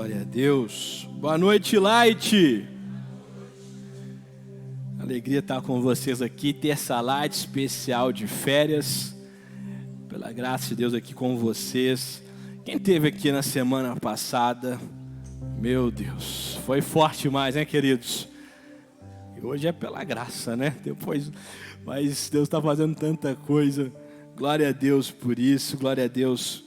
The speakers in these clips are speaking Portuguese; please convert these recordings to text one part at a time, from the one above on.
Glória a Deus. Boa noite, Light. Alegria estar com vocês aqui. Terça Light especial de férias. Pela graça de Deus aqui com vocês. Quem esteve aqui na semana passada, meu Deus, foi forte demais, hein, queridos? E hoje é pela graça, né? Mas Deus está fazendo tanta coisa. Glória a Deus por isso. Glória a Deus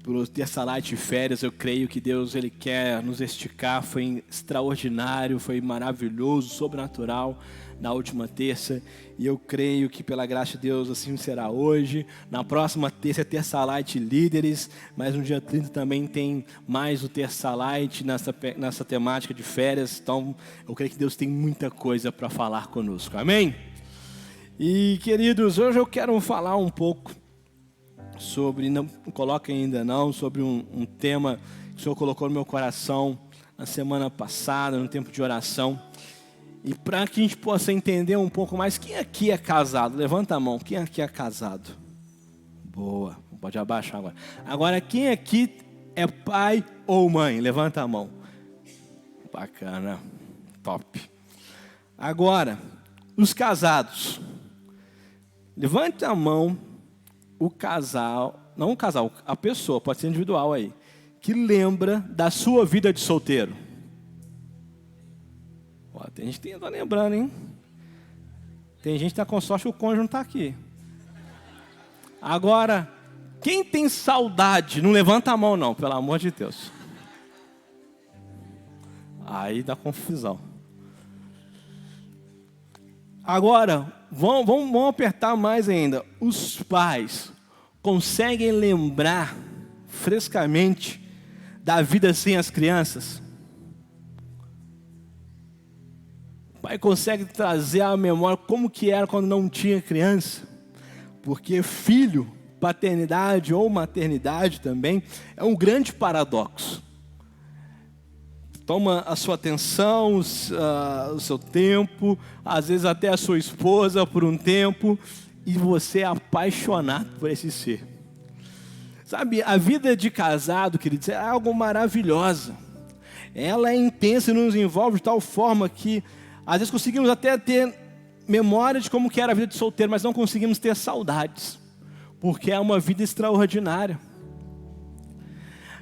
por Terça Light de férias. Eu creio que Deus Ele quer nos esticar. Foi extraordinário, foi maravilhoso, sobrenatural na última terça. E eu creio que pela graça de Deus assim será hoje. Na próxima terça é Terça Light Líderes, mas no dia 30 também tem mais o Terça Light nessa temática de férias. Então eu creio que Deus tem muita coisa para falar conosco. Amém? E queridos, hoje eu quero falar um pouco sobre, não coloca ainda não, sobre um tema que o Senhor colocou no meu coração na semana passada, no tempo de oração. E para que a gente possa entender um pouco mais, quem aqui é casado? Levanta a mão, quem aqui é casado? Boa, pode abaixar agora. Agora, quem aqui é pai ou mãe? Levanta a mão. Bacana, top. Agora, os casados. Levante a mão. O casal, não o casal, a pessoa, pode ser individual aí, que lembra da sua vida de solteiro. Ó, tem gente que está lembrando, hein? Tem gente que está com sorte que o cônjuge não está aqui. Agora, quem tem saudade, não levanta a mão não, pelo amor de Deus. Aí dá confusão. Agora, vamos apertar mais ainda. Os pais conseguem lembrar frescamente da vida sem as crianças? O pai consegue trazer à memória como que era quando não tinha criança? Porque filho, paternidade ou maternidade também é um grande paradoxo. Toma a sua atenção, o seu tempo, às vezes até a sua esposa por um tempo, e você é apaixonado por esse ser. Sabe, a vida de casado, queridos, é algo maravilhosa. Ela é intensa e nos envolve de tal forma que, às vezes conseguimos até ter memória de como que era a vida de solteiro, mas não conseguimos ter saudades, porque é uma vida extraordinária.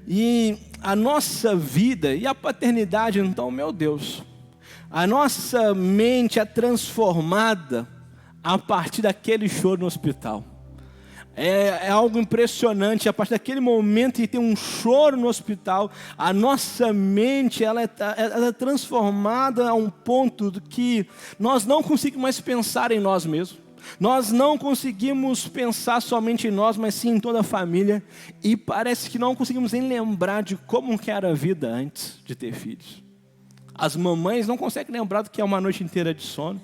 E a nossa vida e a paternidade, então, meu Deus, a nossa mente é transformada a partir daquele choro no hospital. É algo impressionante, a partir daquele momento que tem um choro no hospital, a nossa mente ela é transformada a um ponto do que nós não conseguimos mais pensar em nós mesmos. Nós não conseguimos pensar somente em nós, mas sim em toda a família. E parece que não conseguimos nem lembrar de como que era a vida antes de ter filhos. As mamães não conseguem lembrar do que é uma noite inteira de sono.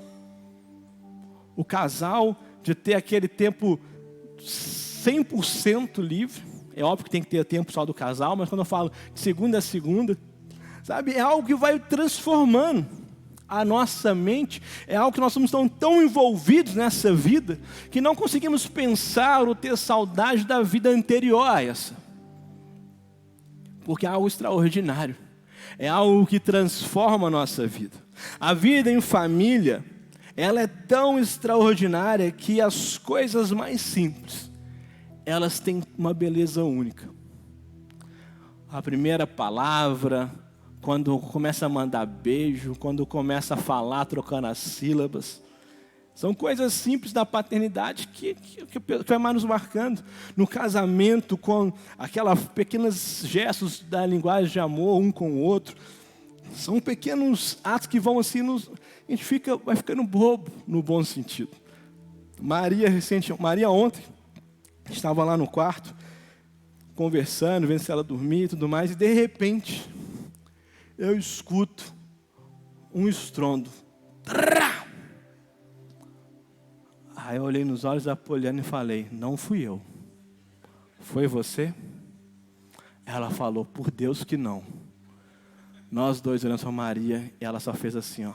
O casal de ter aquele tempo 100% livre. É óbvio que tem que ter tempo só do casal, mas quando eu falo de segunda a segunda, sabe, é algo que vai transformando a nossa mente. É algo que nós somos tão envolvidos nessa vida que não conseguimos pensar ou ter saudade da vida anterior a essa. Porque é algo extraordinário. É algo que transforma a nossa vida. A vida em família, ela é tão extraordinária que as coisas mais simples, elas têm uma beleza única. A primeira palavra, quando começa a mandar beijo, quando começa a falar trocando as sílabas. São coisas simples da paternidade que vai mais nos marcando. No casamento, com aquelas pequenos gestos da linguagem de amor um com o outro. São pequenos atos que vão assim, a gente vai ficando bobo no bom sentido. Maria ontem, estava lá no quarto, conversando, vendo se ela dormia e tudo mais, e de repente eu escuto um estrondo. Aí eu olhei nos olhos da Poliana e falei, não fui eu. Foi você? Ela falou, por Deus que não. Nós dois olhamos para Maria e ela só fez assim, ó.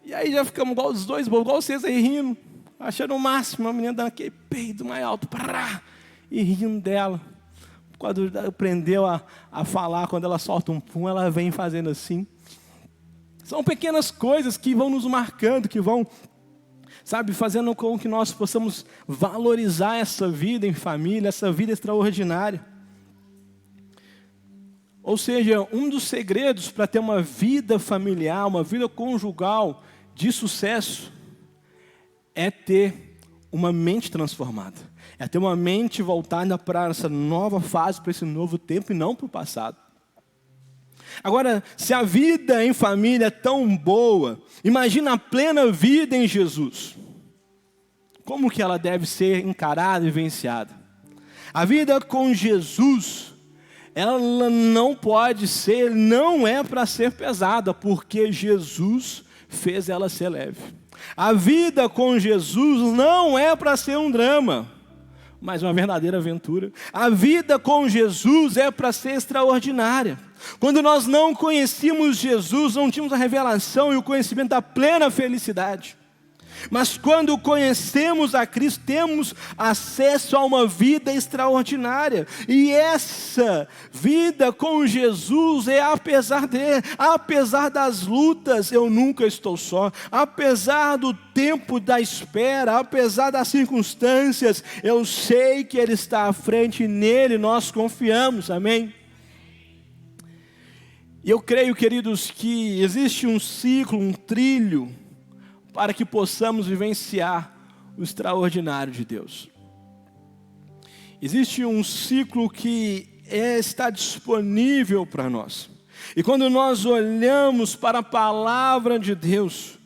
E aí já ficamos igual os dois, igual vocês aí rindo, achando o máximo, a menina dando aquele peido mais alto. e rindo dela. Quando aprendeu a falar, quando ela solta um pum, ela vem fazendo assim. São pequenas coisas que vão nos marcando, que vão, fazendo com que nós possamos valorizar essa vida em família, essa vida extraordinária. Ou seja, um dos segredos para ter uma vida familiar, uma vida conjugal de sucesso, é ter uma mente transformada. É ter uma mente voltada para essa nova fase, para esse novo tempo e não para o passado. Agora, se a vida em família é tão boa, imagina a plena vida em Jesus. Como que ela deve ser encarada e vivenciada? A vida com Jesus, ela não é para ser pesada, porque Jesus fez ela ser leve. A vida com Jesus não é para ser um drama, mas uma verdadeira aventura. A vida com Jesus é para ser extraordinária. Quando nós não conhecíamos Jesus, não tínhamos a revelação e o conhecimento da plena felicidade. Mas quando conhecemos a Cristo, temos acesso a uma vida extraordinária. E essa vida com Jesus é apesar das lutas, eu nunca estou só. Apesar do tempo da espera, apesar das circunstâncias, eu sei que Ele está à frente e nele nós confiamos, amém? E eu creio, queridos, que existe um ciclo, um trilho, para que possamos vivenciar o extraordinário de Deus. Existe um ciclo que está disponível para nós. E quando nós olhamos para a palavra de Deus,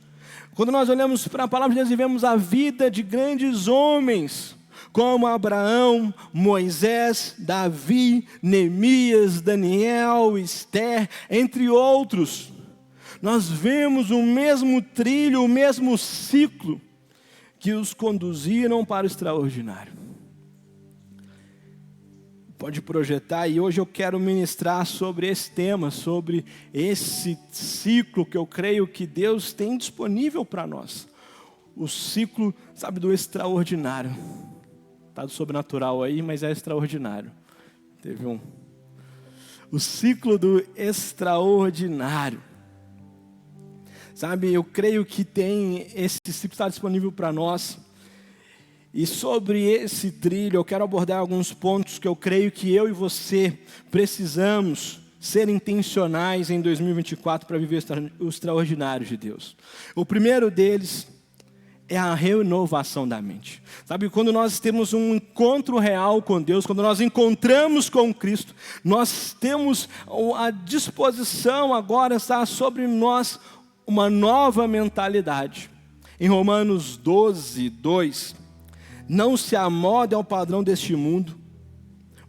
quando nós olhamos para a palavra de Deus e vemos a vida de grandes homens, como Abraão, Moisés, Davi, Neemias, Daniel, Esther, entre outros, nós vemos o mesmo trilho, o mesmo ciclo que os conduziram para o extraordinário. Pode projetar, e hoje eu quero ministrar sobre esse tema, sobre esse ciclo que eu creio que Deus tem disponível para nós. O ciclo, do extraordinário. Está do sobrenatural aí, mas é extraordinário. O ciclo do extraordinário. Eu creio que esse ciclo está disponível para nós. E sobre esse trilho, eu quero abordar alguns pontos que eu creio que eu e você precisamos ser intencionais em 2024 para viver o extraordinário de Deus. O primeiro deles é a renovação da mente. Quando nós temos um encontro real com Deus, quando nós encontramos com Cristo, nós temos a disposição agora, está sobre nós, uma nova mentalidade. Em Romanos 12, 2, não se amodem ao padrão deste mundo,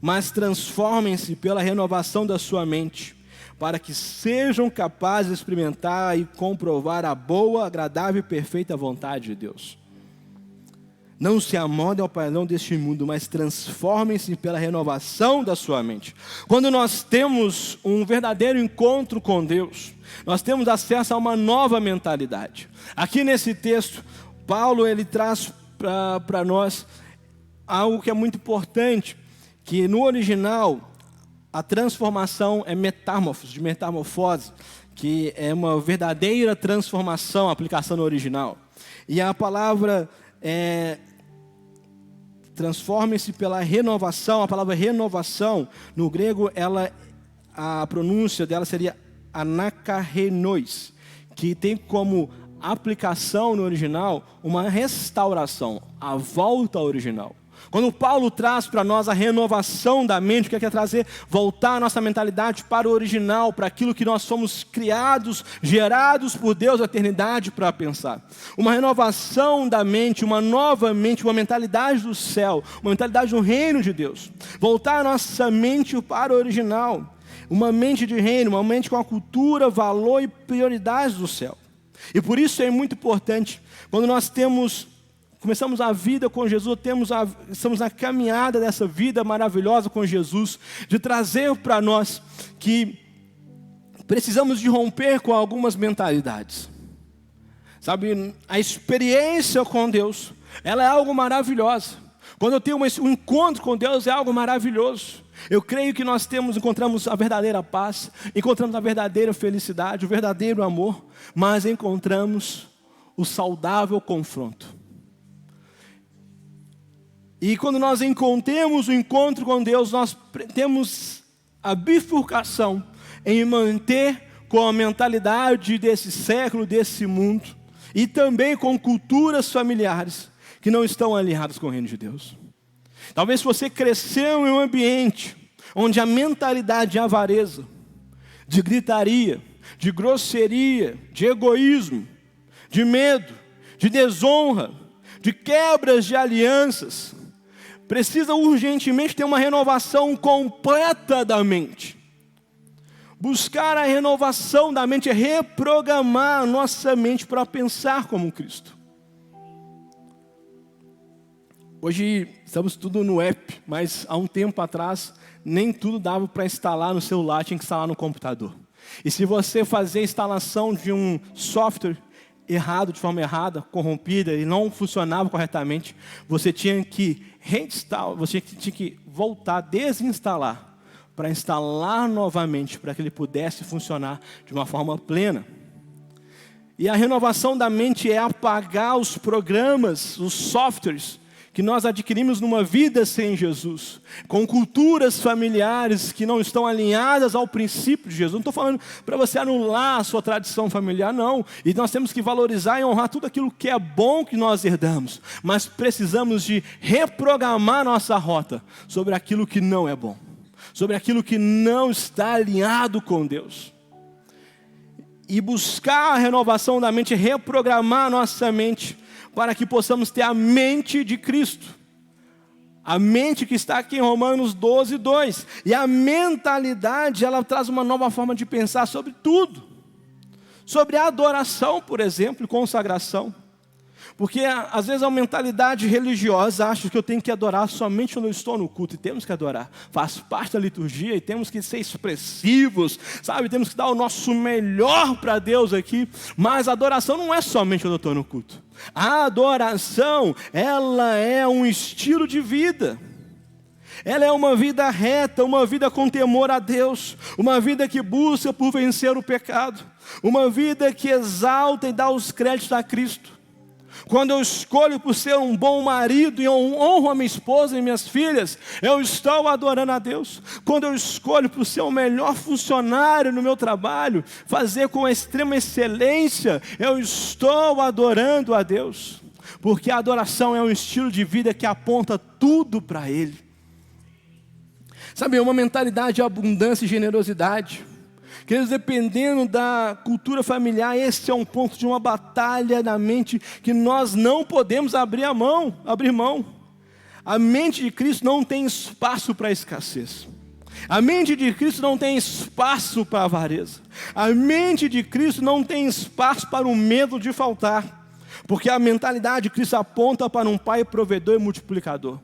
mas transformem-se pela renovação da sua mente, para que sejam capazes de experimentar e comprovar a boa, agradável e perfeita vontade de Deus. Não se amodem ao padrão deste mundo, mas transformem-se pela renovação da sua mente. Quando nós temos um verdadeiro encontro com Deus, nós temos acesso a uma nova mentalidade. Aqui nesse texto, Paulo ele traz para nós algo que é muito importante, que no original a transformação é de metamorfose, que é uma verdadeira transformação, a aplicação no original. E a palavra transforme-se pela renovação. A palavra renovação, no grego, a pronúncia dela seria anakarenois, que tem como aplicação no original uma restauração, a volta ao original. Quando Paulo traz para nós a renovação da mente, o que é trazer? Voltar a nossa mentalidade para o original, para aquilo que nós fomos criados, gerados por Deus na eternidade para pensar. Uma renovação da mente, uma nova mente, uma mentalidade do céu, uma mentalidade do reino de Deus. Voltar a nossa mente para o original, uma mente de reino, uma mente com a cultura, valor e prioridades do céu. E por isso é muito importante, quando nós começamos a vida com Jesus, estamos na caminhada dessa vida maravilhosa com Jesus, de trazer para nós que precisamos de romper com algumas mentalidades. A experiência com Deus, ela é algo maravilhosa. Quando eu tenho um encontro com Deus, é algo maravilhoso. Eu creio que nós encontramos a verdadeira paz, encontramos a verdadeira felicidade, o verdadeiro amor, mas encontramos o saudável confronto. E quando nós encontramos o encontro com Deus, nós temos a bifurcação em manter com a mentalidade desse século, desse mundo, e também com culturas familiares que não estão alinhadas com o reino de Deus. Talvez se você cresceu em um ambiente onde a mentalidade de avareza, de gritaria, de grosseria, de egoísmo, de medo, de desonra, de quebras de alianças, precisa urgentemente ter uma renovação completa da mente. Buscar a renovação da mente é reprogramar a nossa mente para pensar como Cristo. Hoje estamos tudo no app, mas há um tempo atrás nem tudo dava para instalar no celular, tinha que instalar no computador. E se você fazer a instalação de um software errado, de forma errada, corrompida, e não funcionava corretamente, você tinha que reinstalar, você tinha que voltar, desinstalar, para instalar novamente, para que ele pudesse funcionar de uma forma plena. E a renovação da mente é apagar os programas, os softwares, que nós adquirimos numa vida sem Jesus, com culturas familiares que não estão alinhadas ao princípio de Jesus. Não estou falando para você anular a sua tradição familiar, não. E nós temos que valorizar e honrar tudo aquilo que é bom que nós herdamos. Mas precisamos de reprogramar nossa rota sobre aquilo que não é bom, sobre aquilo que não está alinhado com Deus. E buscar a renovação da mente, reprogramar nossa mente, para que possamos ter a mente de Cristo. A mente que está aqui em Romanos 12, 2. E a mentalidade, ela traz uma nova forma de pensar sobre tudo. Sobre a adoração, por exemplo, e consagração. Porque às vezes a mentalidade religiosa acha que eu tenho que adorar somente quando eu estou no culto. E temos que adorar, faz parte da liturgia. E temos que ser expressivos, sabe? Temos que dar o nosso melhor para Deus aqui. Mas a adoração não é somente quando eu estou no culto. A adoração, ela é um estilo de vida. Ela é uma vida reta, uma vida com temor a Deus, uma vida que busca por vencer o pecado, uma vida que exalta e dá os créditos a Cristo. Quando eu escolho por ser um bom marido e eu honro a minha esposa e minhas filhas, eu estou adorando a Deus. Quando eu escolho por ser o melhor funcionário no meu trabalho, fazer com extrema excelência, eu estou adorando a Deus. Porque a adoração é um estilo de vida que aponta tudo para Ele. Sabe, é uma mentalidade de abundância e generosidade. Queridos, dependendo da cultura familiar, esse é um ponto de uma batalha na mente que nós não podemos abrir mão. A mente de Cristo não tem espaço para escassez. A mente de Cristo não tem espaço para avareza. A mente de Cristo não tem espaço para o medo de faltar. Porque a mentalidade de Cristo aponta para um Pai provedor e multiplicador.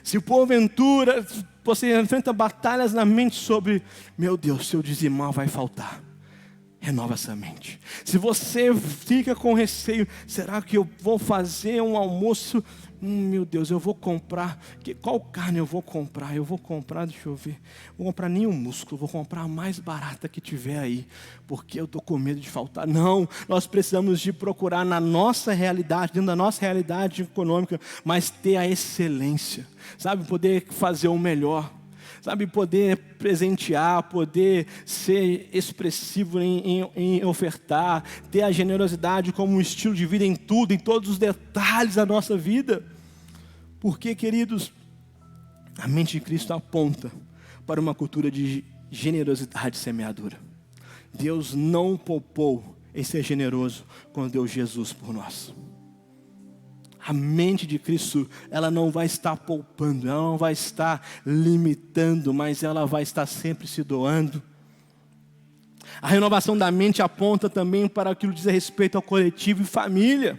Se porventura você enfrenta batalhas na mente sobre, meu Deus, se eu dizimar vai faltar, renova essa mente. Se você fica com receio, será que eu vou fazer um almoço? Meu Deus, eu vou comprar, qual carne eu vou comprar? Deixa eu ver, vou comprar nenhum músculo, vou comprar a mais barata que tiver aí, porque eu estou com medo de faltar. Não, nós precisamos de procurar na nossa realidade, dentro da nossa realidade econômica, mas ter a excelência, sabe, poder fazer o melhor. Sabe, poder presentear, poder ser expressivo em ofertar, ter a generosidade como um estilo de vida em tudo, em todos os detalhes da nossa vida. Porque, queridos, a mente de Cristo aponta para uma cultura de generosidade e semeadura. Deus não poupou em ser generoso quando deu Jesus por nós. A mente de Cristo, ela não vai estar poupando, ela não vai estar limitando, mas ela vai estar sempre se doando. A renovação da mente aponta também para aquilo que diz respeito ao coletivo e família.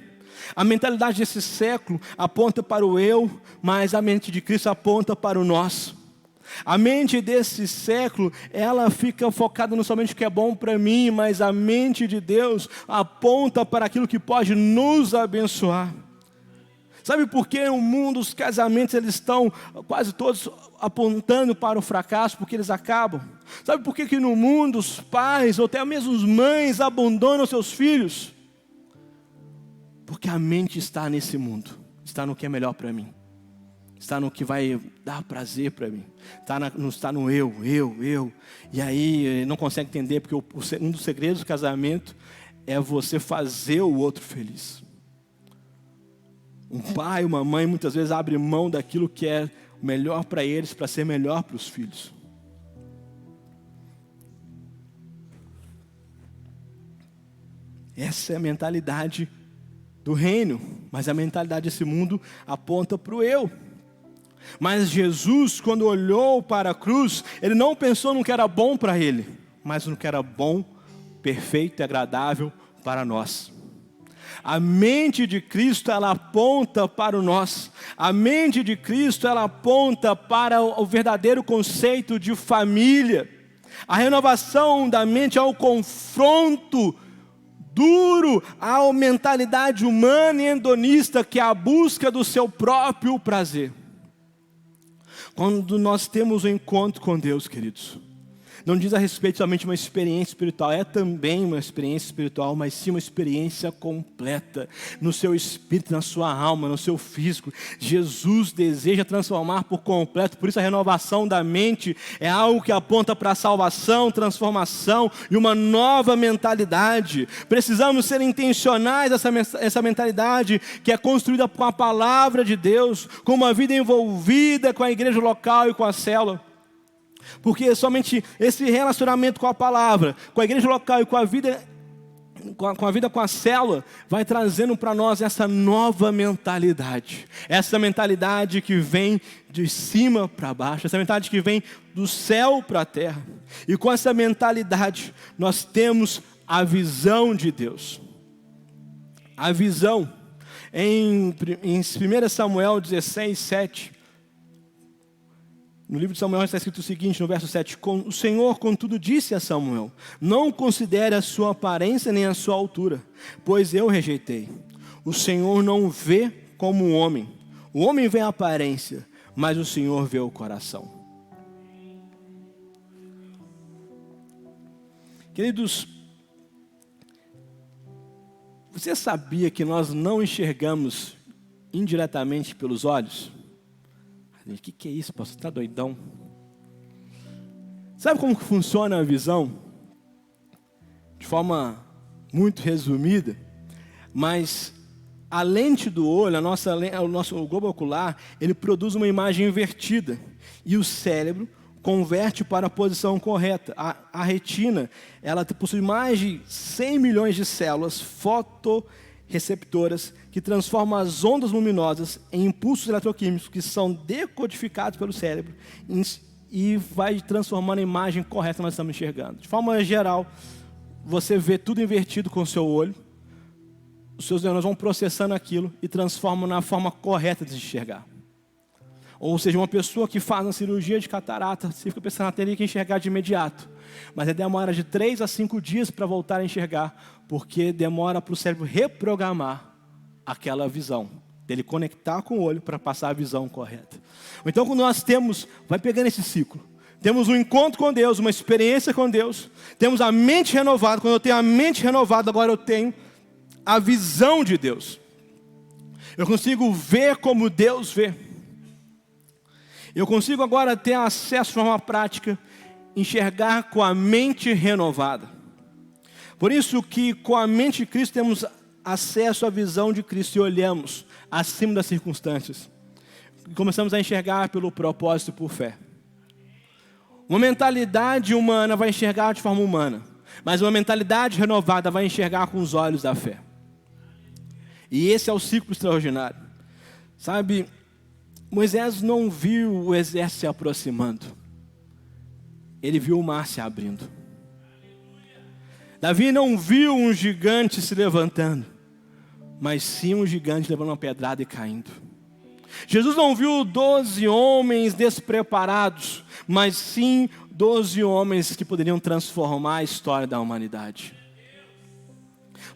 A mentalidade desse século aponta para o eu, mas a mente de Cristo aponta para o nós. A mente desse século, ela fica focada não somente no que é bom para mim, mas a mente de Deus aponta para aquilo que pode nos abençoar. Sabe por que no mundo os casamentos eles estão quase todos apontando para o fracasso? Porque eles acabam. Sabe por que no mundo os pais ou até mesmo as mães abandonam seus filhos? Porque a mente está nesse mundo, está no que é melhor para mim, está no que vai dar prazer para mim, está no eu. E aí não consegue entender, porque um dos segredos do casamento é você fazer o outro feliz. Um pai, uma mãe muitas vezes abre mão daquilo que é melhor para eles, para ser melhor para os filhos. Essa é a mentalidade do reino, mas a mentalidade desse mundo aponta para o eu. Mas Jesus, quando olhou para a cruz, ele não pensou no que era bom para ele, mas no que era bom, perfeito e agradável para nós. A mente de Cristo, ela aponta para o nós. A mente de Cristo, ela aponta para o verdadeiro conceito de família. A renovação da mente é o confronto duro à mentalidade humana e hedonista, que é a busca do seu próprio prazer. Quando nós temos um encontro com Deus, queridos, não diz a respeito somente de uma experiência espiritual, é também uma experiência espiritual, mas sim uma experiência completa, no seu espírito, na sua alma, no seu físico. Jesus deseja transformar por completo, por isso a renovação da mente é algo que aponta para a salvação, transformação e uma nova mentalidade. Precisamos ser intencionais essa mentalidade que é construída com a palavra de Deus, com uma vida envolvida com a igreja local e com a célula. Porque somente esse relacionamento com a palavra, com a igreja local e com a vida com a célula, vai trazendo para nós essa nova mentalidade. Essa mentalidade que vem de cima para baixo, essa mentalidade que vem do céu para a terra. E com essa mentalidade, nós temos a visão de Deus. A visão, em 1 Samuel 16, 7, no livro de Samuel está escrito o seguinte, no verso 7, o Senhor, contudo, disse a Samuel, não considere a sua aparência nem a sua altura, pois eu rejeitei. O Senhor não vê como o homem vê a aparência, mas o Senhor vê o coração. Queridos, você sabia que nós não enxergamos indiretamente pelos olhos? O que é isso, pastor? Você está doidão? Sabe como funciona a visão? De forma muito resumida, mas a lente do olho, o nosso globo ocular, ele produz uma imagem invertida. E o cérebro converte para a posição correta. A retina, ela possui mais de 100 milhões de células fotorreceptoras que transformam as ondas luminosas em impulsos eletroquímicos que são decodificados pelo cérebro e vai transformando a imagem correta que nós estamos enxergando. De forma geral, você vê tudo invertido com o seu olho, os seus neurônios vão processando aquilo e transformam na forma correta de enxergar. Ou seja, uma pessoa que faz uma cirurgia de catarata, você fica pensando, teria que enxergar de imediato. Mas demora de 3 a 5 dias para voltar a enxergar, porque demora para o cérebro reprogramar aquela visão, dele conectar com o olho para passar a visão correta. Então, quando nós vai pegando esse ciclo, temos um encontro com Deus, uma experiência com Deus, temos a mente renovada. Quando eu tenho a mente renovada, agora eu tenho a visão de Deus. Eu consigo ver como Deus vê. Eu consigo agora ter acesso de forma prática, enxergar com a mente renovada. Por isso que com a mente de Cristo temos acesso à visão de Cristo e olhamos acima das circunstâncias. Começamos a enxergar pelo propósito e por fé. Uma mentalidade humana vai enxergar de forma humana, mas uma mentalidade renovada vai enxergar com os olhos da fé. E esse é o ciclo extraordinário. Sabe, Moisés não viu o exército se aproximando. Ele viu o mar se abrindo. Davi não viu um gigante se levantando, mas sim um gigante levando uma pedrada e caindo. Jesus não viu 12 homens despreparados, mas sim 12 homens que poderiam transformar a história da humanidade.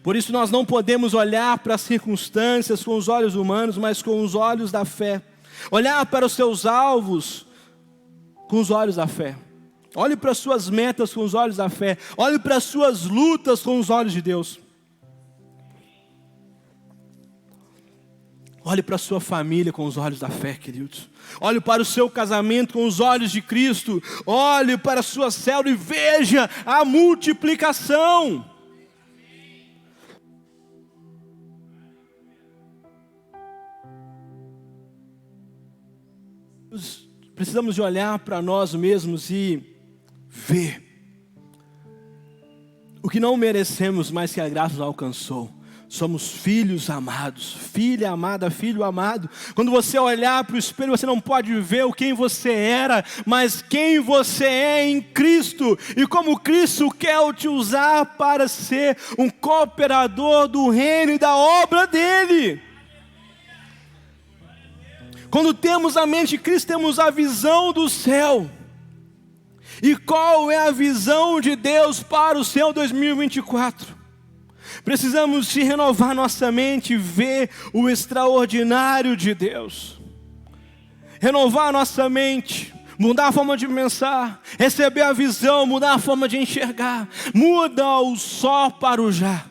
Por isso nós não podemos olhar para as circunstâncias com os olhos humanos, mas com os olhos da fé. Olhar para os seus alvos com os olhos da fé. Olhe para as suas metas com os olhos da fé. Olhe para as suas lutas com os olhos de Deus. Olhe para a sua família com os olhos da fé, queridos. Olhe para o seu casamento com os olhos de Cristo. Olhe para a sua célula e veja a multiplicação. Precisamos de olhar para nós mesmos e ver o que não merecemos, mas que a graça nos alcançou. Somos filhos amados, filha amada, filho amado. Quando você olhar para o espelho, você não pode ver quem você era, mas quem você é em Cristo. E como Cristo quer te usar para ser um cooperador do reino e da obra dele. Quando temos a mente de Cristo, temos a visão do céu. E qual é a visão de Deus para o seu 2024? Precisamos de renovar nossa mente e ver o extraordinário de Deus. Renovar nossa mente, mudar a forma de pensar, receber a visão, mudar a forma de enxergar. Muda o só para o já.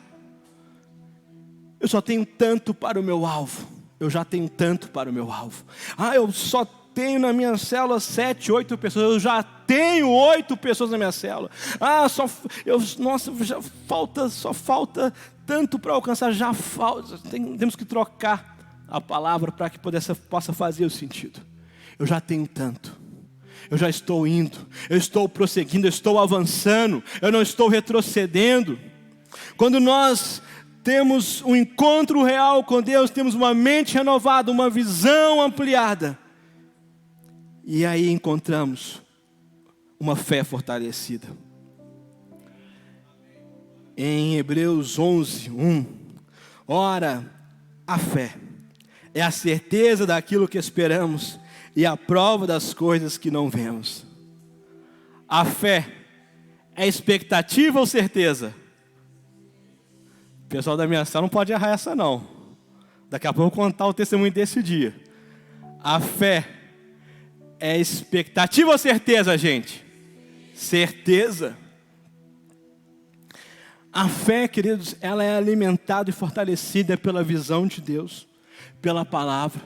Eu só tenho tanto para o meu alvo. Eu já tenho tanto para o meu alvo. Eu só tenho na minha célula 7, 8 pessoas. Eu já tenho 8 pessoas na minha célula. Só falta tanto para alcançar. Já falta. Temos que trocar a palavra para que possa fazer o sentido. Eu já tenho tanto. Eu já estou indo. Eu estou prosseguindo. Eu estou avançando. Eu não estou retrocedendo. Quando nós temos um encontro real com Deus, temos uma mente renovada, uma visão ampliada. E aí encontramos uma fé fortalecida. Em Hebreus 11, 1. Ora, a fé é a certeza daquilo que esperamos e a prova das coisas que não vemos. A fé é expectativa ou certeza? O pessoal da minha sala não pode errar essa não. Daqui a pouco eu vou contar o testemunho desse dia. A fé é expectativa ou certeza, gente? Certeza. A fé, queridos, ela é alimentada e fortalecida pela visão de Deus, pela palavra.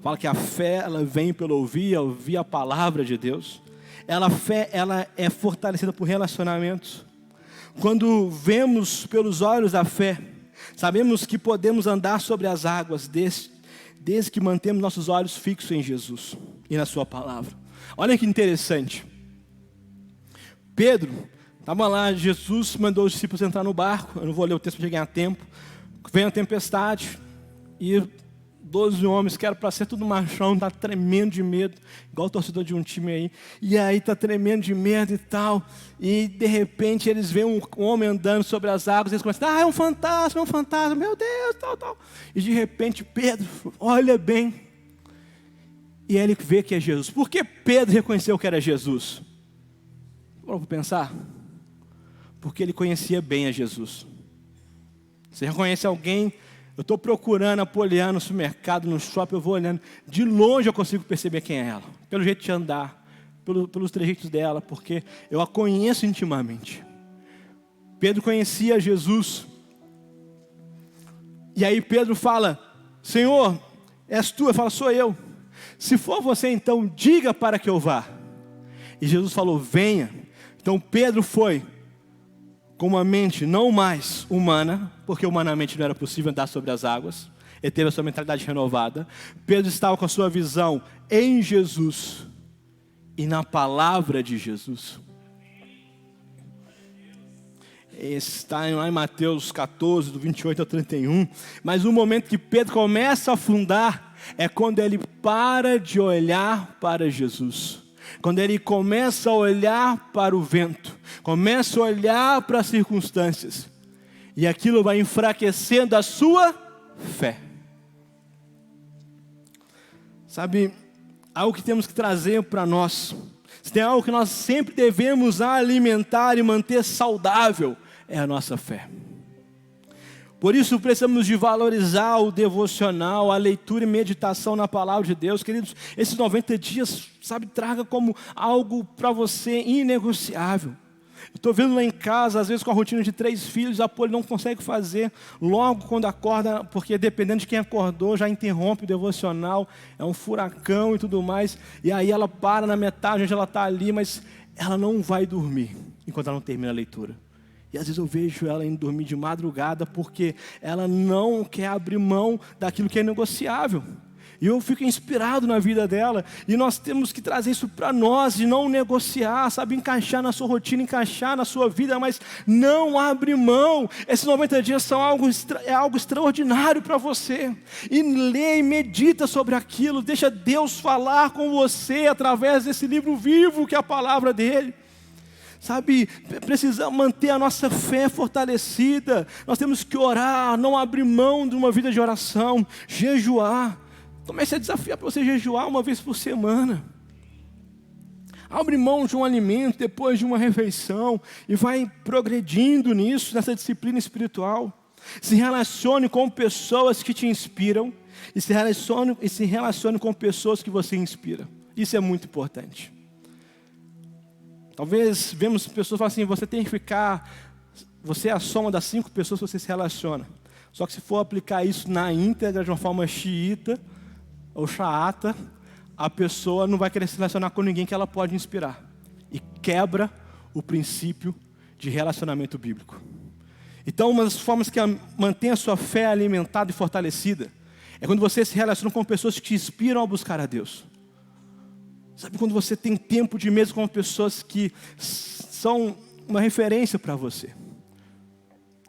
Fala que a fé, ela vem pelo ouvir a palavra de Deus. A fé, ela é fortalecida por relacionamentos. Quando vemos pelos olhos da fé, sabemos que podemos andar sobre as águas desde que mantemos nossos olhos fixos em Jesus e na sua palavra. Olha que interessante. Pedro estava lá, Jesus mandou os discípulos entrar no barco. Eu não vou ler o texto para ganhar tempo. Vem a tempestade e 12 homens que eram para ser tudo machão, está tremendo de medo, igual o torcedor de um time aí. E aí está tremendo de medo e tal. E de repente eles veem um homem andando sobre as águas. E eles começam, é um fantasma, meu Deus, tal. E de repente Pedro olha bem. E ele vê que é Jesus. Por que Pedro reconheceu que era Jesus? Vamos pensar? Porque ele conhecia bem a Jesus. Você reconhece alguém? Eu estou procurando a Poliana no supermercado, no shopping, eu vou olhando. De longe eu consigo perceber quem é ela. Pelo jeito de andar, pelos trejeitos dela, porque eu a conheço intimamente. Pedro conhecia Jesus. E aí Pedro fala, Senhor, és tu? Ele fala, sou eu. Se for você, então diga para que eu vá. E Jesus falou, venha. Então Pedro foi com uma mente não mais humana, porque humanamente não era possível andar sobre as águas. Ele teve a sua mentalidade renovada. Pedro estava com a sua visão em Jesus e na palavra de Jesus. Está lá em Mateus 14, do 28 ao 31. Mas o momento que Pedro começa a afundar é quando ele para de olhar para Jesus. Quando ele começa a olhar para o vento, começa a olhar para as circunstâncias, e aquilo vai enfraquecendo a sua fé. Sabe, algo que temos que trazer para nós, se tem algo que nós sempre devemos alimentar e manter saudável, é a nossa fé. Por isso precisamos de valorizar o devocional, a leitura e meditação na palavra de Deus. Queridos, esses 90 dias, traga como algo para você inegociável. Estou vendo lá em casa, às vezes com a rotina de 3 filhos, a Poli não consegue fazer logo quando acorda, porque dependendo de quem acordou, já interrompe o devocional, é um furacão e tudo mais. E aí ela para na metade, onde ela está ali, mas ela não vai dormir enquanto ela não termina a leitura. E às vezes eu vejo ela indo dormir de madrugada porque ela não quer abrir mão daquilo que é negociável. E eu fico inspirado na vida dela. E nós temos que trazer isso para nós e não negociar, encaixar na sua rotina, encaixar na sua vida, mas não abrir mão. Esses 90 dias são algo extraordinário para você. E lê e medita sobre aquilo. Deixa Deus falar com você através desse livro vivo que é a palavra dele. Precisamos manter a nossa fé fortalecida. Nós temos que orar, não abrir mão de uma vida de oração, jejuar. Comece a desafiar para você jejuar uma vez por semana. Abre mão de um alimento depois de uma refeição e vai progredindo nisso, nessa disciplina espiritual. Se relacione com pessoas que te inspiram e se relacione com pessoas que você inspira. Isso é muito importante. Talvez vemos pessoas falando assim, você é a soma das 5 pessoas que você se relaciona. Só que se for aplicar isso na íntegra, de uma forma xiita ou chaata, a pessoa não vai querer se relacionar com ninguém que ela pode inspirar. E quebra o princípio de relacionamento bíblico. Então, uma das formas que mantém a sua fé alimentada e fortalecida é quando você se relaciona com pessoas que te inspiram a buscar a Deus. Quando você tem tempo de mesa com pessoas que são uma referência para você.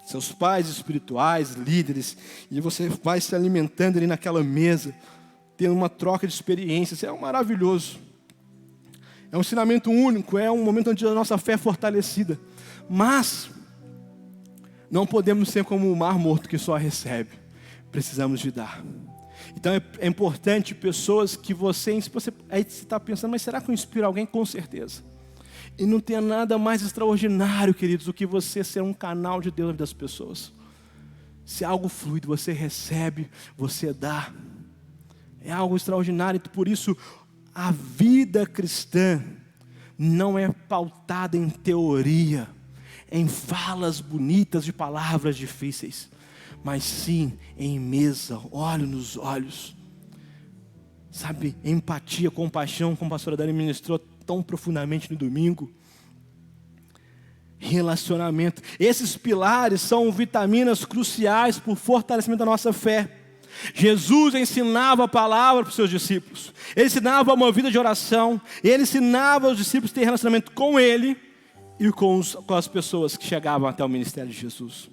Seus pais espirituais, líderes, e você vai se alimentando ali naquela mesa, tendo uma troca de experiências, é maravilhoso. É um ensinamento único, é um momento onde a nossa fé é fortalecida. Mas, não podemos ser como o mar morto que só recebe. Precisamos de dar. Então é importante pessoas que aí você está pensando, mas será que eu inspiro alguém? Com certeza. E não tem nada mais extraordinário, queridos, do que você ser um canal de Deus das pessoas. Se é algo fluido, você recebe, você dá. É algo extraordinário. Por isso, a vida cristã não é pautada em teoria, em falas bonitas de palavras difíceis, mas sim em mesa, olho nos olhos. Empatia, compaixão, como a pastora Dani ministrou tão profundamente no domingo. Relacionamento. Esses pilares são vitaminas cruciais para o fortalecimento da nossa fé. Jesus ensinava a palavra para os seus discípulos. Ele ensinava uma vida de oração. Ele ensinava os discípulos a ter relacionamento com Ele e com as pessoas que chegavam até o ministério de Jesus.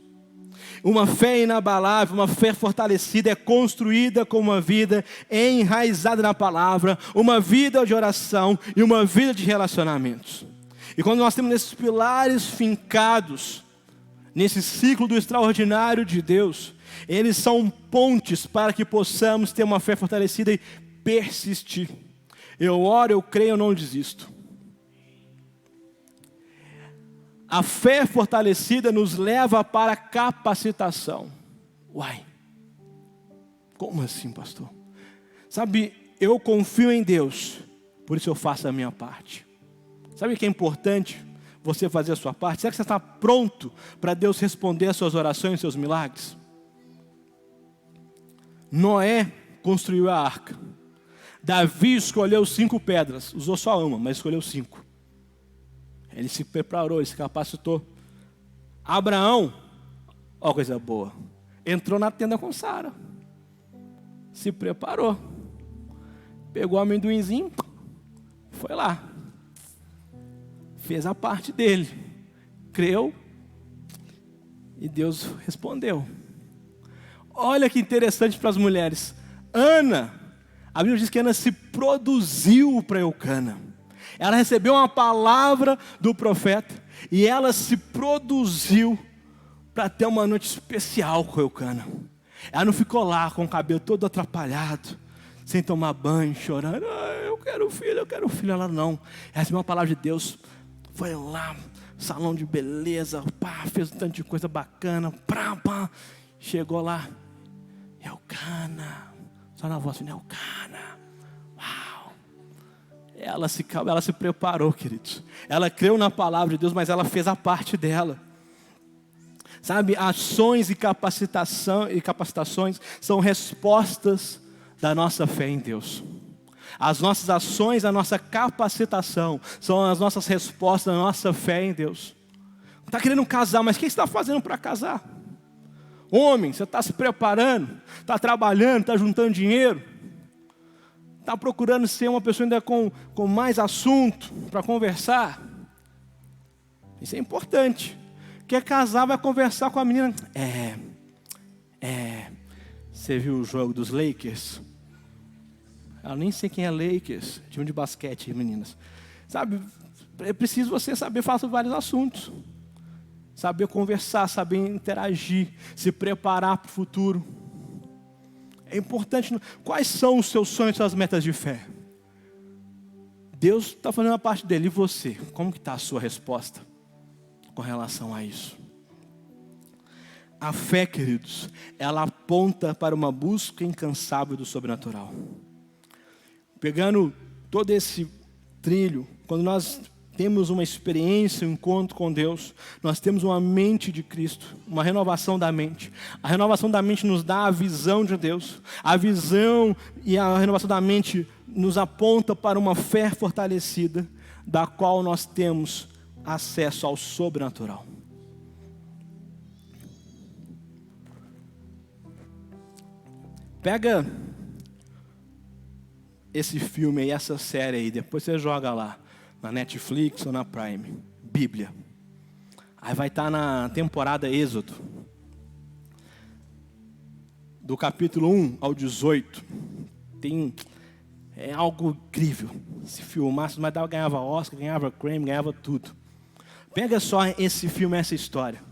Uma fé inabalável, uma fé fortalecida é construída com uma vida enraizada na palavra, uma vida de oração e uma vida de relacionamentos. E quando nós temos esses pilares fincados, nesse ciclo do extraordinário de Deus, eles são pontes para que possamos ter uma fé fortalecida e persistir. Eu oro, eu creio, eu não desisto. A fé fortalecida nos leva para a capacitação. Uai, como assim, pastor? Eu confio em Deus, por isso eu faço a minha parte. Sabe o que é importante você fazer a sua parte? Será que você está pronto para Deus responder as suas orações e seus milagres? Noé construiu a arca. Davi escolheu 5 pedras, usou só uma, mas escolheu 5. Ele se preparou, ele se capacitou. Abraão, ó coisa boa, entrou na tenda com Sara. Se preparou. Pegou o amendoinzinho, foi lá. Fez a parte dele. Creu e Deus respondeu. Olha que interessante para as mulheres. Ana, a Bíblia diz que Ana se produziu para Eucana. Ela recebeu uma palavra do profeta e ela se produziu para ter uma noite especial com Eucana. Ela não ficou lá com o cabelo todo atrapalhado, sem tomar banho, chorando. Eu quero filho, eu quero filho. Ela não. Ela recebeu uma palavra de Deus, foi lá, salão de beleza, fez um tanto de coisa bacana, Chegou lá, Elcana, só na voz, Elcana, uau. Ela se preparou, queridos. Ela creu na palavra de Deus, mas ela fez a parte dela. Sabe, ações e capacitações são respostas da nossa fé em Deus. As nossas ações, a nossa capacitação são as nossas respostas da nossa fé em Deus. Está querendo casar, mas o que você está fazendo para casar? Homem, você está se preparando, está trabalhando, está juntando dinheiro, está procurando ser uma pessoa ainda com mais assunto para conversar. Isso é importante. Quer casar, vai conversar com a menina. Você viu o jogo dos Lakers? Eu nem sei quem é Lakers, time de basquete, meninas. Sabe, é preciso você saber falar sobre vários assuntos. Saber conversar, saber interagir, se preparar para o futuro. É importante. Quais são os seus sonhos e suas metas de fé? Deus está fazendo a parte dele. E você? Como que está a sua resposta com relação a isso? A fé, queridos, ela aponta para uma busca incansável do sobrenatural. Pegando todo esse trilho, quando nós temos uma experiência, um encontro com Deus, nós temos uma mente de Cristo, uma renovação da mente. A renovação da mente nos dá a visão de Deus. A visão e a renovação da mente nos aponta para uma fé fortalecida, da qual nós temos acesso ao sobrenatural. Pega esse filme aí, essa série aí, depois você joga lá, na Netflix ou na Prime, Bíblia. Aí vai estar na temporada Êxodo, do capítulo 1 ao 18. É algo incrível. Se filmasse, mas ganhava Oscar, ganhava Grammy, ganhava tudo. Pega só esse filme, essa história.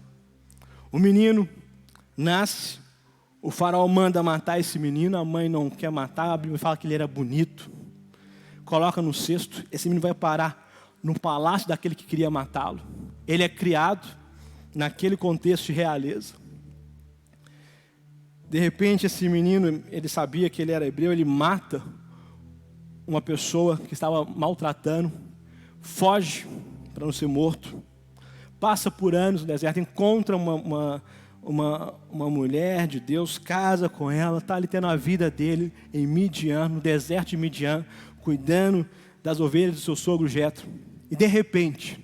O menino nasce, o faraó manda matar esse menino, a mãe não quer matar, a Bíblia fala que ele era bonito. Coloca no cesto, esse menino vai parar no palácio daquele que queria matá-lo. Ele é criado naquele contexto de realeza. De repente esse menino, ele sabia que ele era hebreu, ele mata uma pessoa que estava maltratando, foge para não ser morto, passa por anos no deserto, encontra uma mulher de Deus, casa com ela, está ali tendo a vida dele em Midian, no deserto de Midian, cuidando das ovelhas do seu sogro Jetro. E de repente,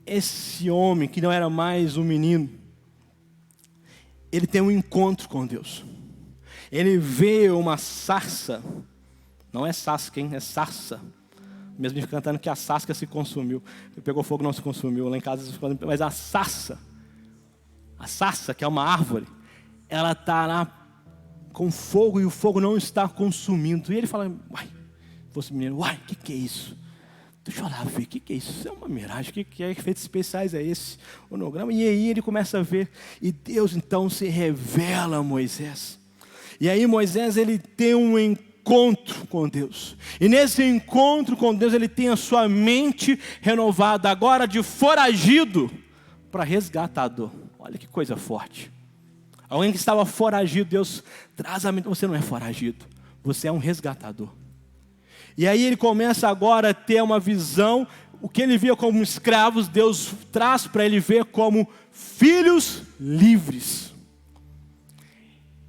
esse homem que não era mais um menino, ele tem um encontro com Deus. Ele vê uma sarça, não é Sasca, hein? É sarça. Mesmo cantando que a Sasca se consumiu. Pegou fogo, não se consumiu. Lá em casa, mas a sarça, que é uma árvore, ela está lá com fogo e o fogo não está consumindo. E ele fala, fosse menino, o que é isso? Deixa eu lá ver, o que é isso? Isso é uma miragem, o que é? Efeitos especiais é esse? Onograma? E aí ele começa a ver, e Deus então se revela a Moisés. E aí Moisés, ele tem um encontro com Deus. E nesse encontro com Deus, ele tem a sua mente renovada, agora de foragido para resgatador. Olha que coisa forte. Alguém que estava foragido, Deus traz a mente. Você não é foragido, você é um resgatador. E aí ele começa agora a ter uma visão, o que ele via como escravos, Deus traz para ele ver como filhos livres.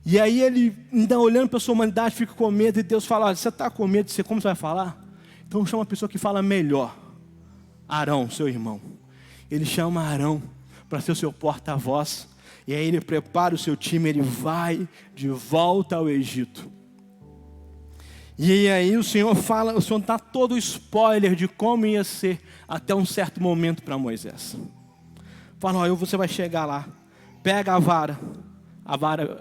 E aí ele, ainda olhando para a sua humanidade, fica com medo, e Deus fala, olha, você está com medo de ser, como você vai falar? Então chama uma pessoa que fala melhor, Arão, seu irmão. Ele chama Arão para ser o seu porta-voz, e aí ele prepara o seu time, ele vai de volta ao Egito. E aí o Senhor dá todo o spoiler de como ia ser até um certo momento para Moisés. Fala, olha, você vai chegar lá, pega a vara,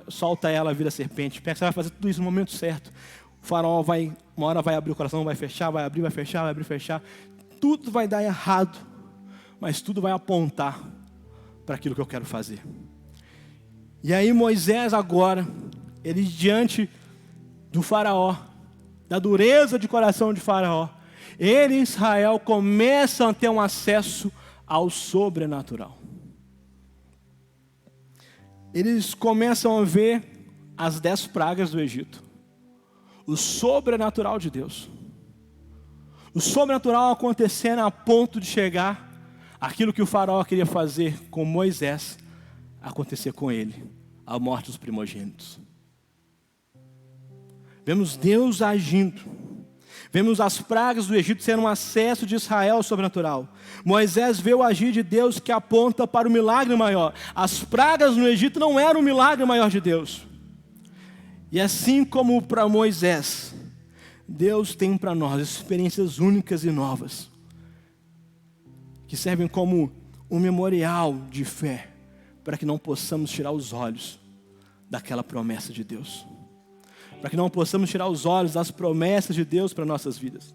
solta ela, vira serpente, você vai fazer tudo isso no momento certo. O faraó uma hora vai abrir o coração, vai fechar, vai abrir, vai fechar, vai abrir, fechar. Tudo vai dar errado, mas tudo vai apontar para aquilo que eu quero fazer. E aí Moisés agora, ele diante do faraó, da dureza de coração de faraó, ele e Israel começam a ter um acesso ao sobrenatural. eles começam a ver as 10 pragas do Egito. O sobrenatural de Deus. O sobrenatural acontecendo a ponto de chegar aquilo que o faraó queria fazer com Moisés, acontecer com ele, a morte dos primogênitos. Vemos Deus agindo. Vemos as pragas do Egito sendo um acesso de Israel ao sobrenatural. Moisés vê o agir de Deus que aponta para o milagre maior. As pragas no Egito não eram o milagre maior de Deus. E assim como para Moisés, Deus tem para nós experiências únicas e novas, que servem como um memorial de fé, para que não possamos tirar os olhos daquela promessa de Deus. Para que não possamos tirar os olhos das promessas de Deus para nossas vidas.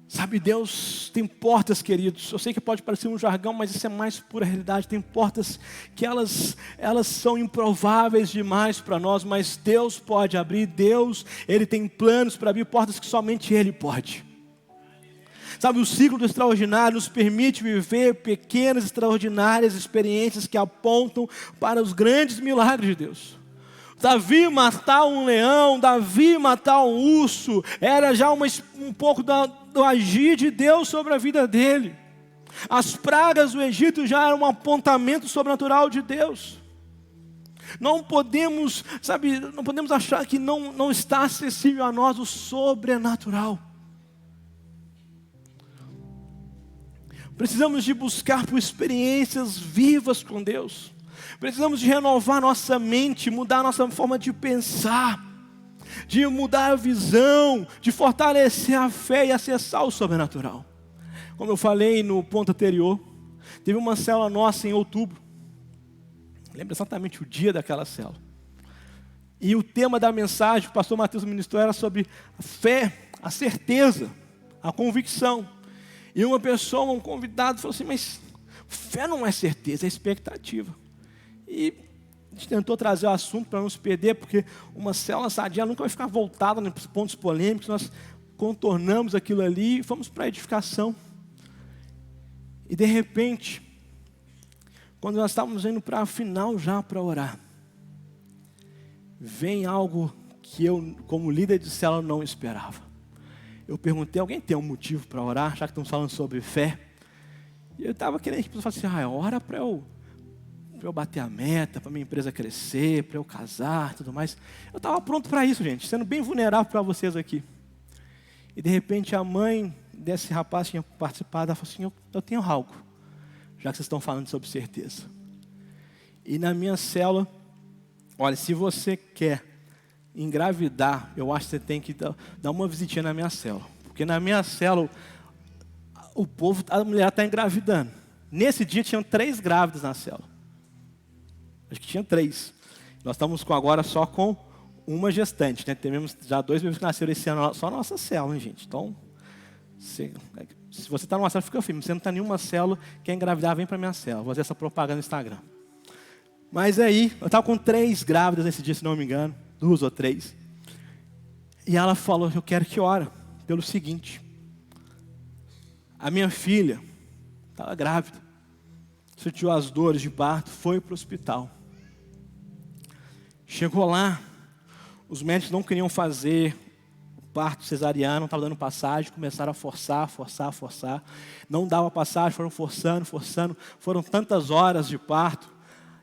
Sabe, Deus tem portas, queridos. Eu sei que pode parecer um jargão, mas isso é mais pura realidade. Tem portas que elas são improváveis demais para nós, mas Deus pode abrir. Deus, Ele tem planos para abrir portas que somente Ele pode. Sabe, o ciclo do extraordinário nos permite viver pequenas, extraordinárias experiências que apontam para os grandes milagres de Deus. Davi matar um leão, Davi matar um urso, era já um pouco do agir de Deus sobre a vida dele. As pragas do Egito já eram um apontamento sobrenatural de Deus. Não podemos achar que não está acessível a nós o sobrenatural. Precisamos de buscar por experiências vivas com Deus. Precisamos de renovar nossa mente, mudar nossa forma de pensar, de mudar a visão, de fortalecer a fé e acessar o sobrenatural. Como eu falei no ponto anterior, teve uma célula nossa em outubro. Lembro exatamente o dia daquela célula. E o tema da mensagem que o pastor Matheus ministrou era sobre a fé, a certeza, a convicção. E uma pessoa, um convidado, falou assim, mas fé não é certeza, é expectativa. E a gente tentou trazer o assunto para não se perder, porque uma célula sadia nunca vai ficar voltada nos pontos polêmicos. Nós contornamos aquilo ali e fomos para a edificação. E de repente, quando nós estávamos indo para a final já para orar, vem algo que eu, como líder de célula, não esperava. Eu perguntei, alguém tem um motivo para orar, já que estamos falando sobre fé? E eu estava querendo que a pessoa falasse assim, ora para eu bater a meta, para minha empresa crescer, para eu casar e tudo mais. Eu estava pronto para isso, gente, sendo bem vulnerável para vocês aqui. E de repente a mãe desse rapaz que tinha participado, ela falou assim, eu tenho algo, já que vocês estão falando sobre certeza. E na minha célula, olha, se você quer engravidar, eu acho que você tem que dar uma visitinha na minha célula. Porque na minha célula, a mulher está engravidando. Nesse dia tinham 3 grávidas na célula. Acho que tinha 3. Nós estamos agora só com uma gestante, né? Temos já 2 bebês que nasceram esse ano, só na nossa célula, hein, gente? Então, se você está numa célula, fica firme. Se você não está em nenhuma célula, quer engravidar, vem para a minha célula. Vou fazer essa propaganda no Instagram. Mas aí, eu estava com 3 grávidas nesse dia, se não me engano. 2 ou 3. E ela falou, eu quero que ore pelo seguinte. A minha filha estava grávida. Sentiu as dores de parto, foi para o hospital. Chegou lá, os médicos não queriam fazer o parto cesariano, não estavam dando passagem, começaram a forçar. Não dava passagem, foram forçando. Foram tantas horas de parto.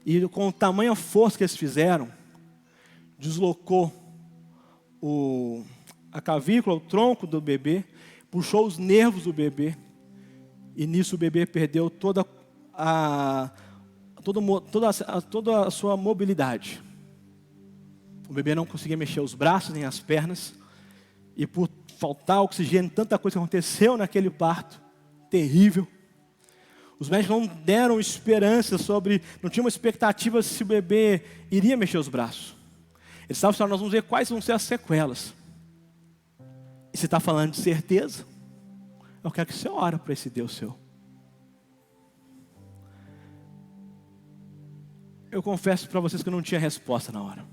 E com o tamanho força que eles fizeram, deslocou a clavícula, o tronco do bebê, puxou os nervos do bebê, e nisso o bebê perdeu toda a sua mobilidade. O bebê não conseguia mexer os braços nem as pernas, e por faltar oxigênio, tanta coisa aconteceu naquele parto terrível. Os médicos não deram esperança não tinha uma expectativa se o bebê iria mexer os braços. Eles estavam falando, nós vamos ver quais vão ser as sequelas. E você está falando de certeza? Eu quero que você ore para esse Deus seu. Eu confesso para vocês que eu não tinha resposta na hora.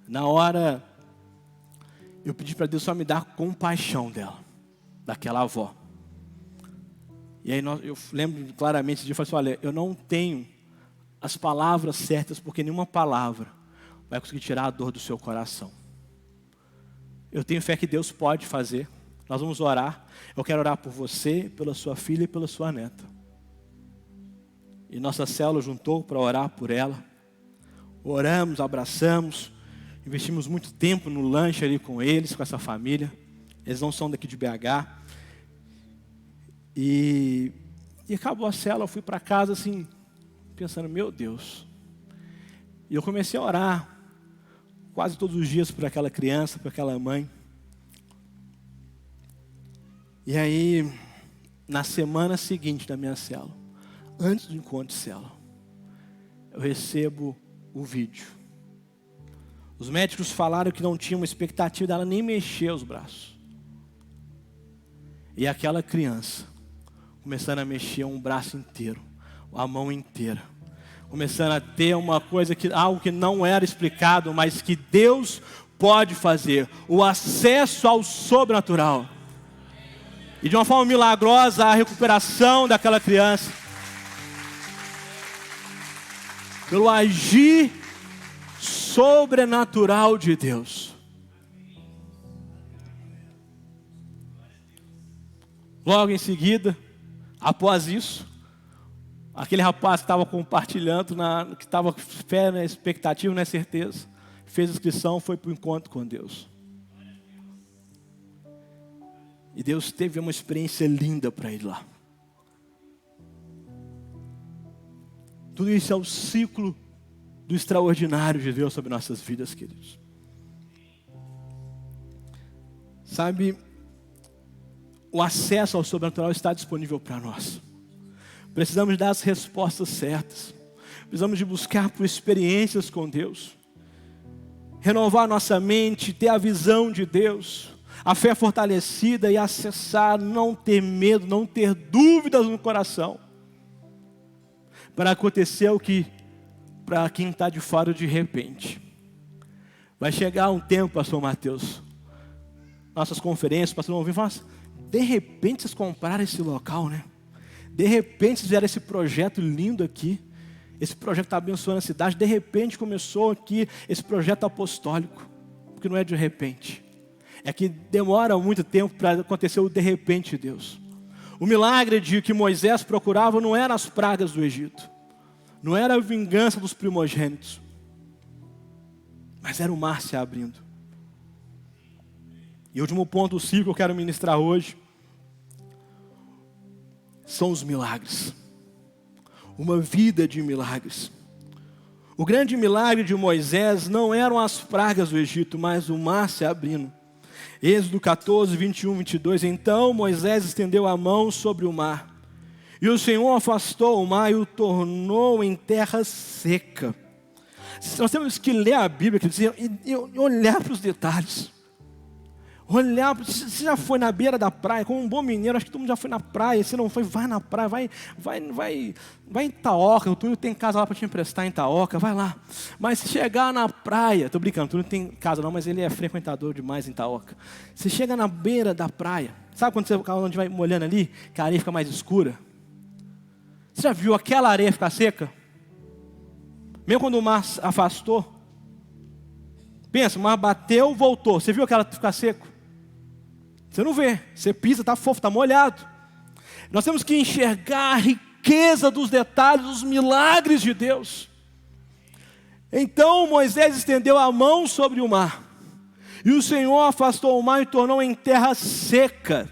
Na hora, eu pedi para Deus só me dar compaixão dela, daquela avó. E aí eu lembro claramente de falar assim, olha, eu não tenho as palavras certas, porque nenhuma palavra vai conseguir tirar a dor do seu coração. Eu tenho fé que Deus pode fazer. Nós vamos orar. Eu quero orar por você, pela sua filha e pela sua neta. E nossa célula juntou para orar por ela. Oramos, abraçamos, investimos muito tempo no lanche ali com eles, com essa família. Eles não são daqui de BH. E acabou a célula, eu fui para casa assim, pensando, meu Deus. E eu comecei a orar quase todos os dias por aquela criança, por aquela mãe. E aí, na semana seguinte da minha célula, antes do encontro de célula, eu recebo o vídeo. Os médicos falaram que não tinham uma expectativa dela nem mexer os braços. E aquela criança, começando a mexer um braço inteiro, a mão inteira, começando a ter uma coisa, algo que não era explicado, mas que Deus pode fazer, o acesso ao sobrenatural. E de uma forma milagrosa, a recuperação daquela criança, pelo agir sobrenatural de Deus. Logo em seguida, após isso, aquele rapaz que estava compartilhando, que estava com fé, na expectativa, na certeza, fez a inscrição, foi para o encontro com Deus. E Deus teve uma experiência linda para ele lá. Tudo isso é o ciclo do extraordinário de Deus sobre nossas vidas, queridos. Sabe, o acesso ao sobrenatural está disponível para nós. Precisamos dar as respostas certas. Precisamos de buscar por experiências com Deus. Renovar nossa mente, ter a visão de Deus. A fé fortalecida e acessar, não ter medo, não ter dúvidas no coração. Para acontecer o que, para quem está de fora, de repente. Vai chegar um tempo, pastor Mateus, nossas conferências, pastor Alvim, fala assim, de repente vocês compraram esse local, né? De repente vocês fizeram esse projeto lindo aqui. Esse projeto está abençoando a cidade. De repente começou aqui esse projeto apostólico. Porque não é de repente. É que demora muito tempo para acontecer o de repente de Deus. O milagre de que Moisés procurava não era as pragas do Egito. Não era a vingança dos primogênitos. Mas era o mar se abrindo. E o último ponto do ciclo que eu quero ministrar hoje são os milagres. Uma vida de milagres. O grande milagre de Moisés não eram as pragas do Egito, mas o mar se abrindo. Êxodo 14, 21, 22. Então Moisés estendeu a mão sobre o mar. E o Senhor afastou o mar e o tornou em terra seca. Nós temos que ler a Bíblia e olhar para os detalhes. Olhar, você já foi na beira da praia, como um bom mineiro, acho que todo mundo já foi na praia, se não foi, vai na praia, vai em Itaoca, o Túlio tem casa lá para te emprestar em Itaoca, vai lá. Mas se chegar na praia, estou brincando, o Túlio não tem casa não, mas ele é frequentador demais em Itaoca. Você chega na beira da praia, sabe quando onde vai molhando ali, que a areia fica mais escura? Você já viu aquela areia ficar seca? Mesmo quando o mar afastou, pensa, o mar bateu, voltou, você viu aquela ficar seco? Você não vê, você pisa, está fofo, está molhado. Nós temos que enxergar a riqueza dos detalhes, dos milagres de Deus. Então Moisés estendeu a mão sobre o mar, e o Senhor afastou o mar e tornou em terra seca,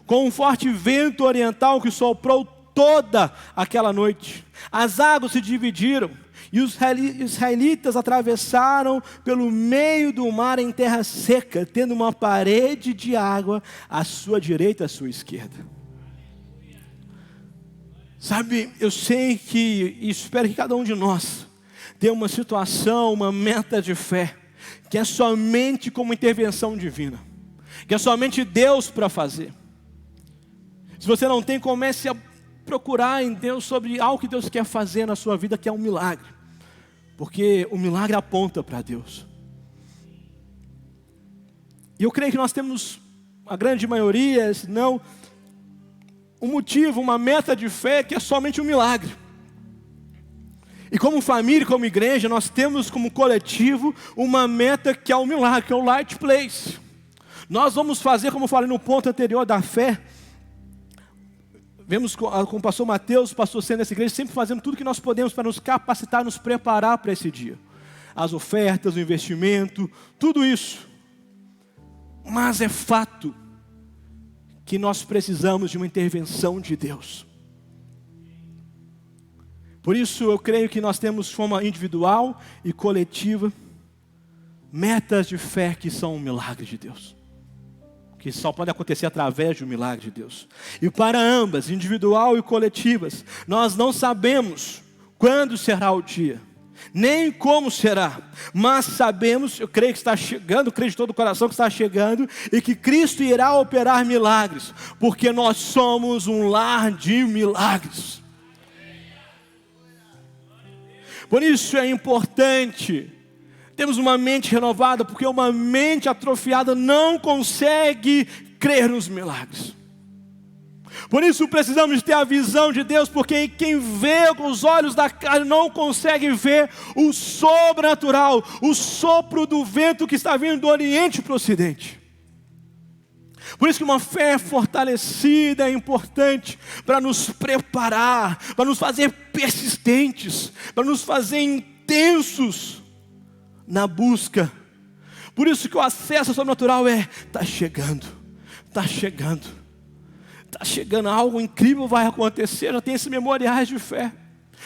com um forte vento oriental que soprou toda aquela noite. As águas se dividiram, e os israelitas atravessaram pelo meio do mar em terra seca, tendo uma parede de água à sua direita e à sua esquerda. Sabe, eu sei que, e espero que cada um de nós tenha uma situação, uma meta de fé, que é somente como intervenção divina, que é somente Deus para fazer. Se você não tem, comece a procurar em Deus sobre algo que Deus quer fazer na sua vida, que é um milagre. Porque o milagre aponta para Deus. E eu creio que nós temos, a grande maioria, se não, um motivo, uma meta de fé que é somente um milagre. E como família, como igreja, nós temos como coletivo uma meta que é o milagre, que é o Light Place. Nós vamos fazer, como eu falei no ponto anterior da fé, vemos com o pastor Mateus, o pastor Sênior dessa igreja, sempre fazendo tudo que nós podemos para nos capacitar, nos preparar para esse dia. As ofertas, o investimento, tudo isso. Mas é fato que nós precisamos de uma intervenção de Deus. Por isso eu creio que nós temos de forma individual e coletiva metas de fé que são um milagre de Deus, que só pode acontecer através de um milagre de Deus. E para ambas, individual e coletivas, nós não sabemos quando será o dia, nem como será, mas sabemos, eu creio que está chegando, creio de todo o coração que está chegando, e que Cristo irá operar milagres, porque nós somos um lar de milagres. Por isso é importante termos uma mente renovada, porque uma mente atrofiada não consegue crer nos milagres. Por isso precisamos ter a visão de Deus, porque quem vê com os olhos da carne não consegue ver o sobrenatural, o sopro do vento que está vindo do Oriente para o Ocidente. Por isso que uma fé fortalecida é importante para nos preparar, para nos fazer persistentes, para nos fazer intensos na busca. Por isso que o acesso ao sobrenatural está chegando, está chegando, está chegando, algo incrível vai acontecer. Já tem esses memoriais de fé,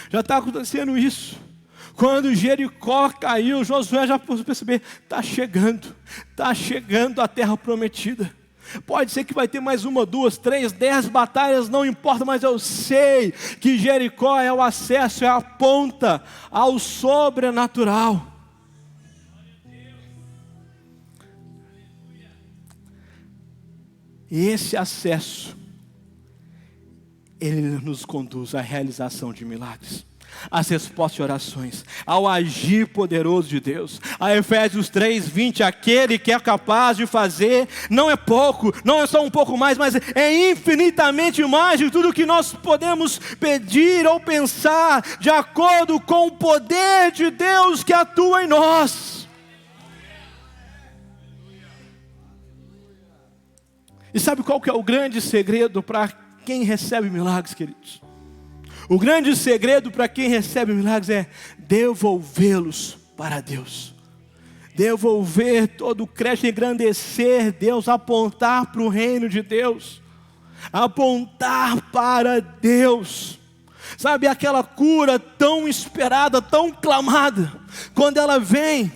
já está acontecendo isso. Quando Jericó caiu, Josué já pôde perceber, está chegando a terra prometida. Pode ser que vai ter mais 1, 2, 3, 10 batalhas, não importa, mas eu sei que Jericó é o acesso, é a ponta ao sobrenatural. E esse acesso, ele nos conduz à realização de milagres, às respostas de orações, ao agir poderoso de Deus. A Efésios 3:20, aquele que é capaz de fazer, não é pouco, não é só um pouco mais, mas é infinitamente mais de tudo que nós podemos pedir ou pensar, de acordo com o poder de Deus que atua em nós. E sabe qual que é o grande segredo para quem recebe milagres, queridos? O grande segredo para quem recebe milagres é devolvê-los para Deus. Devolver todo o crédito, engrandecer Deus, apontar para o reino de Deus. Apontar para Deus. Sabe aquela cura tão esperada, tão clamada, quando ela vem,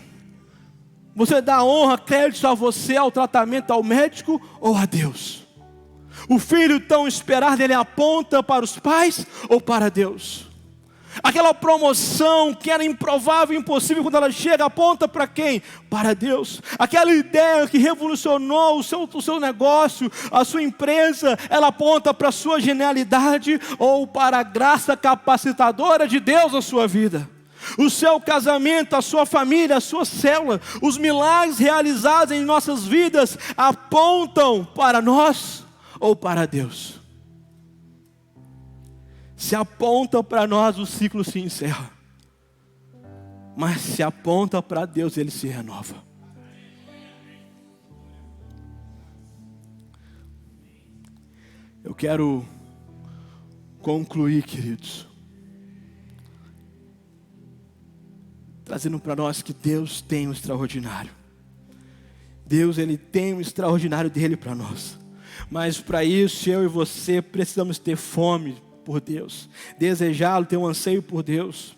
você dá honra, crédito a você, ao tratamento, ao médico ou a Deus? O filho tão esperado, ele aponta para os pais ou para Deus? Aquela promoção que era improvável, impossível, quando ela chega, aponta para quem? Para Deus. Aquela ideia que revolucionou o seu negócio, a sua empresa, ela aponta para a sua genialidade ou para a graça capacitadora de Deus na sua vida. O seu casamento, a sua família, a sua célula, os milagres realizados em nossas vidas apontam para nós ou para Deus? Se aponta para nós, o ciclo se encerra. Mas se aponta para Deus, ele se renova. Eu quero concluir, queridos, trazendo para nós que Deus tem o extraordinário. Deus, ele tem o extraordinário dele para nós. Mas para isso, eu e você precisamos ter fome por Deus, desejá-lo, ter um anseio por Deus.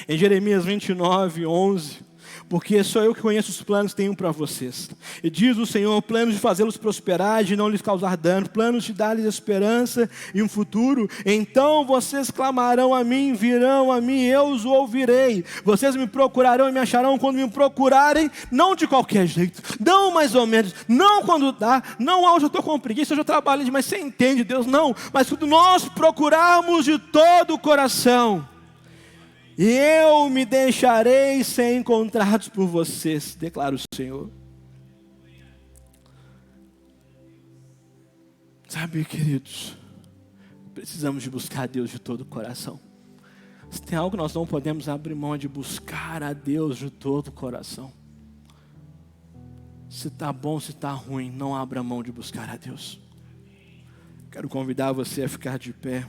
Em Jeremias 29:11, porque sou eu que conheço os planos que tenho para vocês, e diz o Senhor, planos de fazê-los prosperar e de não lhes causar dano, planos de dar-lhes esperança e um futuro. Então vocês clamarão a mim, virão a mim, eu os ouvirei. Vocês me procurarão e me acharão quando me procurarem, não de qualquer jeito, não mais ou menos, não quando dá, não hoje eu estou com preguiça, hoje eu trabalho demais, você entende, Deus, não, mas quando nós procurarmos de todo o coração, e eu me deixarei ser encontrados por vocês, declara o Senhor. Sabe, queridos, precisamos de buscar a Deus de todo o coração. Se tem algo que nós não podemos abrir mão, é de buscar a Deus de todo o coração. Se está bom, se está ruim, não abra mão de buscar a Deus. Quero convidar você a ficar de pé.